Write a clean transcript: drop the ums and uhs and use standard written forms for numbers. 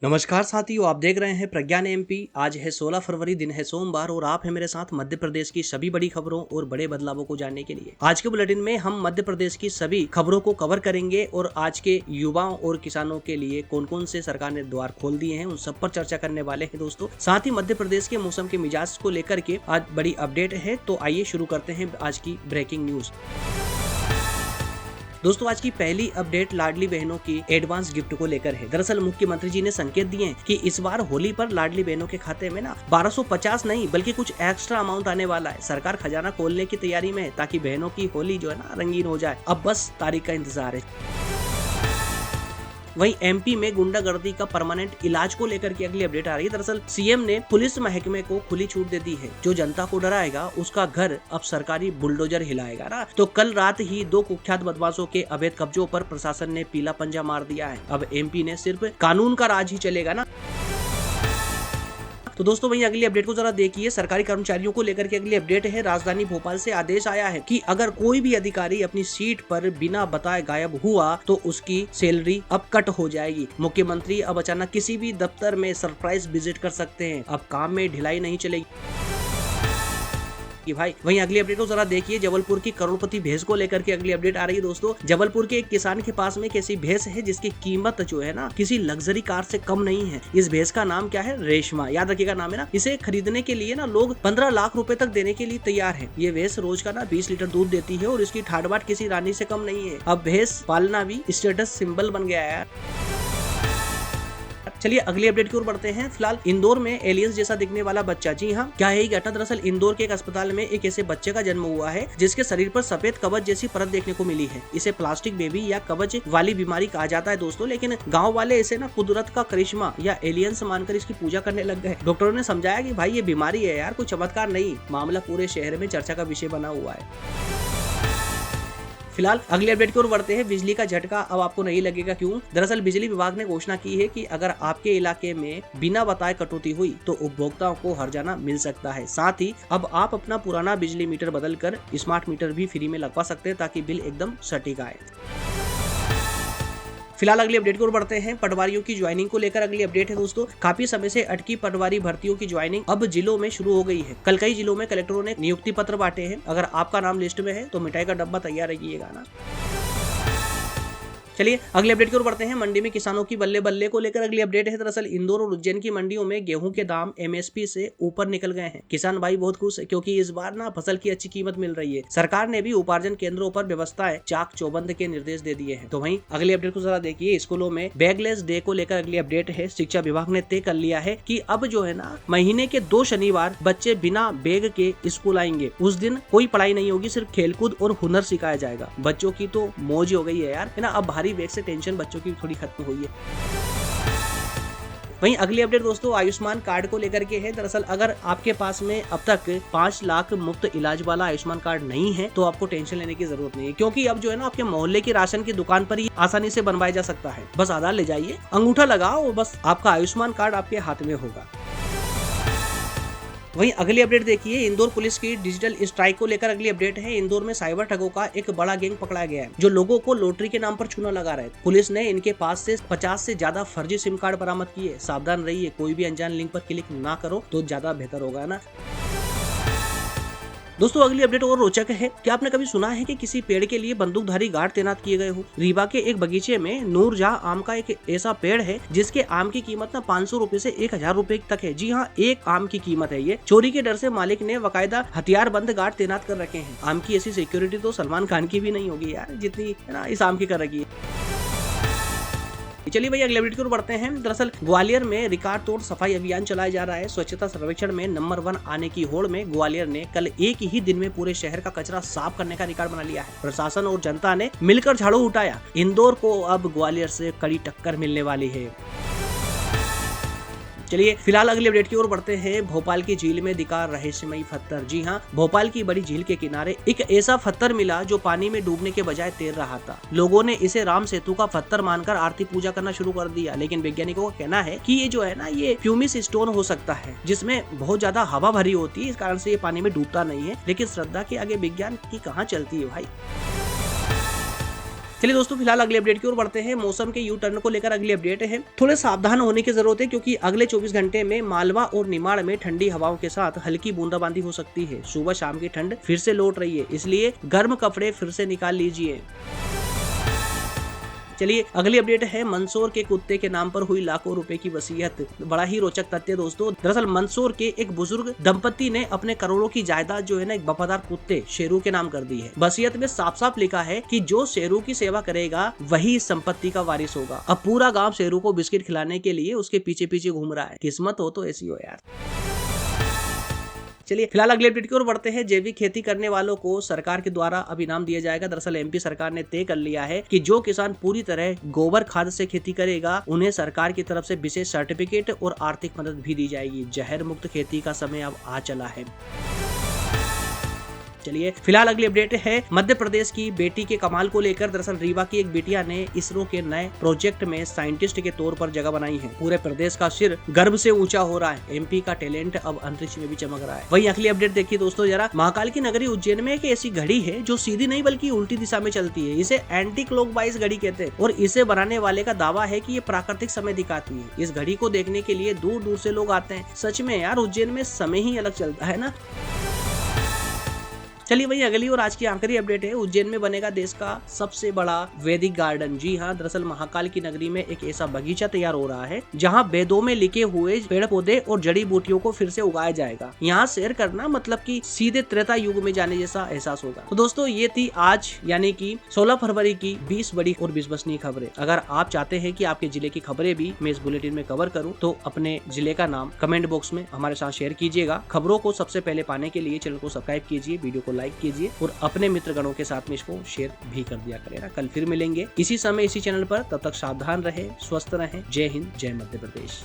नमस्कार साथियों, आप देख रहे हैं प्रज्ञान एमपी। आज है 16 फरवरी, दिन है सोमवार और आप हैं मेरे साथ मध्य प्रदेश की सभी बड़ी खबरों और बड़े बदलावों को जानने के लिए। आज के बुलेटिन में हम मध्य प्रदेश की सभी खबरों को कवर करेंगे और आज के युवाओं और किसानों के लिए कौन कौन से सरकार ने द्वार खोल दिए हैं उन सब पर चर्चा करने वाले हैं दोस्तों। साथ ही मध्य प्रदेश के मौसम के मिजाज को लेकर के आज बड़ी अपडेट है, तो आइए शुरू करते हैं आज की ब्रेकिंग न्यूज। दोस्तों, आज की पहली अपडेट लाडली बहनों की एडवांस गिफ्ट को लेकर है। दरअसल मुख्यमंत्री जी ने संकेत दिए हैं कि इस बार होली पर लाडली बहनों के खाते में 1250 नहीं बल्कि कुछ एक्स्ट्रा अमाउंट आने वाला है। सरकार खजाना खोलने की तैयारी में है ताकि बहनों की होली जो है रंगीन हो जाए। अब बस तारीख का इंतजार है। वहीं एमपी में गुंडागर्दी का परमानेंट इलाज को लेकर के अगली अपडेट आ रही है। दरअसल सीएम ने पुलिस महकमे को खुली छूट दे दी है। जो जनता को डराएगा उसका घर अब सरकारी बुलडोजर हिलाएगा ना। तो कल रात ही 2 कुख्यात बदमाशों के अवैध कब्जों पर प्रशासन ने पीला पंजा मार दिया है। अब एमपी ने सिर्फ कानून का राज ही चलेगा ना। तो दोस्तों, वहीं अगली अपडेट को जरा देखिए। सरकारी कर्मचारियों को लेकर के अगली अपडेट है। राजधानी भोपाल से आदेश आया है कि अगर कोई भी अधिकारी अपनी सीट पर बिना बताए गायब हुआ तो उसकी सैलरी अब कट हो जाएगी। मुख्यमंत्री अब अचानक किसी भी दफ्तर में सरप्राइज विजिट कर सकते हैं। अब काम में ढिलाई नहीं चलेगी कि भाई। वहीं अगली अपडेट को जरा देखिए। जबलपुर की करोड़पति भैंस को लेकर के अगली अपडेट आ रही है दोस्तों। जबलपुर के एक किसान के पास में एक ऐसी भैंस है जिसकी कीमत जो है किसी लग्जरी कार से कम नहीं है। इस भैंस का नाम क्या है? रेशमा। याद रखिएगा नाम है इसे खरीदने के लिए लोग 15 लाख रुपए तक देने के लिए तैयार है। ये भैंस रोज का 20 लीटर दूध देती है और इसकी ठाट बाट किसी रानी से कम नहीं है। अब भैंस पालना भी स्टेटस सिंबल बन गया है। चलिए अगली अपडेट की ओर बढ़ते हैं। फिलहाल इंदौर में एलियंस जैसा दिखने वाला बच्चा, जी हाँ, क्या है ये घटना? दरअसल इंदौर के एक अस्पताल में एक ऐसे बच्चे का जन्म हुआ है जिसके शरीर पर सफेद कवच जैसी परत देखने को मिली है। इसे प्लास्टिक बेबी या कवच वाली बीमारी कहा जाता है दोस्तों, लेकिन गाँव वाले इसे कुदरत का करिश्मा या एलियंस मानकर इसकी पूजा करने लग गए। डॉक्टरों ने समझाया कि भाई ये बीमारी है यार, कोई चमत्कार नहीं। मामला पूरे शहर में चर्चा का विषय बना हुआ है। फिलहाल अगले अपडेट की ओर बढ़ते हैं। बिजली का झटका अब आपको नहीं लगेगा। क्यों? दरअसल बिजली विभाग ने घोषणा की है कि अगर आपके इलाके में बिना बताए कटौती हुई तो उपभोक्ताओं को हर्जाना मिल सकता है। साथ ही अब आप अपना पुराना बिजली मीटर बदलकर स्मार्ट मीटर भी फ्री में लगवा सकते हैं ताकि बिल एकदम सटीक आए। फिलहाल अगली अपडेट की ओर बढ़ते हैं। पटवारियों की ज्वाइनिंग को लेकर अगली अपडेट है दोस्तों। काफी समय से अटकी पटवारी भर्तियों की ज्वाइनिंग अब जिलों में शुरू हो गई है। कल कई जिलों में कलेक्टरों ने नियुक्ति पत्र बांटे हैं। अगर आपका नाम लिस्ट में है तो मिठाई का डब्बा तैयार रखिएगा ना। चलिए अगले अपडेट की ओर बढ़ते हैं। मंडी में किसानों की बल्ले बल्ले को लेकर अगली अपडेट है। दरअसल इंदौर और उज्जैन की मंडियों में गेहूं के दाम एमएसपी से ऊपर निकल गए हैं। किसान भाई बहुत खुश है क्योंकि इस बार फसल की अच्छी कीमत मिल रही है। सरकार ने भी उपार्जन केंद्रों पर व्यवस्थाएं चाक चौबंद के निर्देश दे दिए हैं। तो वहीं अगली अपडेट को जरा देखिए। स्कूलों में बैगलेस डे को लेकर अगली अपडेट है। शिक्षा विभाग ने तय कर लिया है कि अब जो है महीने के 2 शनिवार बच्चे बिना बैग के स्कूल आएंगे। उस दिन कोई पढ़ाई नहीं होगी, सिर्फ खेलकूद और हुनर सिखाया जाएगा। बच्चों की तो मौज हो गई है यार, है ना। अब भारी बैग से टेंशन बच्चों की थोड़ी खत्म हुई है। वहीं अगली अपडेट दोस्तों आयुष्मान कार्ड को लेकर के है। दरअसल अगर आपके पास में अब तक 5 लाख मुफ्त इलाज वाला आयुष्मान कार्ड नहीं है तो आपको टेंशन लेने की जरूरत नहीं है, क्योंकि अब जो है आपके मोहल्ले की राशन की दुकान पर ही आसानी से बनवाया जा सकता है। बस आधार ले जाइए, अंगूठा लगाओ और बस आपका आयुष्मान कार्ड आपके हाथ में होगा। वहीं अगली अपडेट देखिए। इंदौर पुलिस की डिजिटल स्ट्राइक को लेकर अगली अपडेट है। इंदौर में साइबर ठगों का एक बड़ा गैंग पकड़ा गया है जो लोगों को लॉटरी के नाम पर चूना लगा रहे हैं। पुलिस ने इनके पास से 50 से ज्यादा फर्जी सिम कार्ड बरामद किए। सावधान रहिए, कोई भी अनजान लिंक पर क्लिक ना करो तो ज्यादा बेहतर होगा ना। दोस्तों अगली अपडेट और रोचक है। क्या आपने कभी सुना है कि किसी पेड़ के लिए बंदूकधारी गार्ड तैनात किए गए हो? रीवा के एक बगीचे में नूरजहां आम का एक ऐसा पेड़ है जिसके आम की कीमत 500 रुपए से 1000 रुपए तक है। जी हाँ, एक आम की कीमत है ये। चोरी के डर से मालिक ने बाकायदा हथियार बंद गार्ड तैनात कर रखे हैं। आम की ऐसी सिक्योरिटी तो सलमान खान की भी नहीं होगी यार, जितनी इस आम की कर रखी है। चलिए भाई अगले अपडेट की ओर बढ़ते हैं। दरअसल ग्वालियर में रिकॉर्ड तोड़ सफाई अभियान चलाया जा रहा है। स्वच्छता सर्वेक्षण में नंबर 1 आने की होड़ में ग्वालियर ने कल एक ही दिन में पूरे शहर का कचरा साफ करने का रिकॉर्ड बना लिया है। प्रशासन और जनता ने मिलकर झाड़ू उठाया। इंदौर को अब ग्वालियर से कड़ी टक्कर मिलने वाली है। चलिए फिलहाल अगली अपडेट की ओर बढ़ते हैं। भोपाल की झील में दिखा रहस्यमयी पत्थर। जी हाँ, भोपाल की बड़ी झील के किनारे एक ऐसा पत्थर मिला जो पानी में डूबने के बजाय तैर रहा था। लोगों ने इसे राम सेतु का पत्थर मानकर आरती पूजा करना शुरू कर दिया, लेकिन वैज्ञानिकों का कहना है कि ये जो है ये प्यूमिस स्टोन हो सकता है जिसमें बहुत ज्यादा हवा भरी होती है, इस कारण से ये पानी में डूबता नहीं है। लेकिन श्रद्धा के आगे विज्ञान की कहाँ चलती है भाई। चलिए दोस्तों, फिलहाल अगले अपडेट की ओर बढ़ते हैं। मौसम के यू टर्न को लेकर अगली अपडेट है। थोड़े सावधान होने की जरूरत है क्योंकि अगले 24 घंटे में मालवा और निमाड़ में ठंडी हवाओं के साथ हल्की बूंदाबांदी हो सकती है। सुबह शाम की ठंड फिर से लौट रही है, इसलिए गर्म कपड़े फिर से निकाल लीजिए। चलिए अगली अपडेट है। मंदसौर के कुत्ते के नाम पर हुई लाखों रुपए की वसीयत। बड़ा ही रोचक तथ्य दोस्तों। दरअसल मंदसौर के एक बुजुर्ग दंपति ने अपने करोड़ों की जायदाद जो है ना एक वफादार कुत्ते शेरू के नाम कर दी है। वसीयत में साफ साफ लिखा है कि जो शेरू की सेवा करेगा वही इस संपत्ति का वारिस होगा। अब पूरा गाँव शेरू को बिस्किट खिलाने के लिए उसके पीछे पीछे घूम रहा है। किस्मत हो तो ऐसी हो यार। चलिए फिलहाल अगले अपडेट की ओर बढ़ते हैं। जैविक खेती करने वालों को सरकार के द्वारा अब इनाम दिया जाएगा। दरअसल एमपी सरकार ने तय कर लिया है कि जो किसान पूरी तरह गोबर खाद से खेती करेगा उन्हें सरकार की तरफ से विशेष सर्टिफिकेट और आर्थिक मदद भी दी जाएगी। जहर मुक्त खेती का समय अब आ चला है। चलिए फिलहाल अगली अपडेट है। मध्य प्रदेश की बेटी के कमाल को लेकर दरअसल रीवा की एक बेटिया ने इसरो के नए प्रोजेक्ट में साइंटिस्ट के तौर पर जगह बनाई है। पूरे प्रदेश का सिर गर्व से ऊंचा हो रहा है। एमपी का टैलेंट अब अंतरिक्ष में भी चमक रहा है। वहीं अगली अपडेट देखिए दोस्तों जरा। महाकाल की नगरी उज्जैन में एक ऐसी घड़ी है जो सीधी नहीं बल्कि उल्टी दिशा में चलती है। इसे एंटी क्लॉकवाइज घड़ी कहते हैं और इसे बनाने वाले का दावा है कि ये प्राकृतिक समय दिखाती है। इस घड़ी को देखने के लिए दूर दूर से लोग आते हैं। सच में यार उज्जैन में समय ही अलग चलता है ना। चलिए वही अगली और आज की आखिरी अपडेट है। उज्जैन में बनेगा देश का सबसे बड़ा वैदिक गार्डन। जी हाँ, दरअसल महाकाल की नगरी में एक ऐसा बगीचा तैयार हो रहा है जहाँ वेदों में लिखे हुए पेड़ पौधे और जड़ी बूटियों को फिर से उगाया जाएगा। यहाँ सैर करना मतलब कि सीधे त्रेता युग में जाने जैसा एहसास होगा। तो दोस्तों ये थी आज यानी कि 16 फरवरी की 20 बड़ी और विश्वसनीय खबरें। अगर आप चाहते हैं कि आपके जिले की खबरें भी मैं इस बुलेटिन में कवर करूँ तो अपने जिले का नाम कमेंट बॉक्स में हमारे साथ शेयर कीजिएगा। खबरों को सबसे पहले पाने के लिए चैनल को सब्सक्राइब कीजिए, वीडियो को लाइक कीजिए और अपने मित्रगणों के साथ में इसको शेयर भी कर दिया करें। कल फिर मिलेंगे इसी समय इसी चैनल पर। तब तक सावधान रहें, स्वस्थ रहें। जय हिंद, जय मध्य प्रदेश।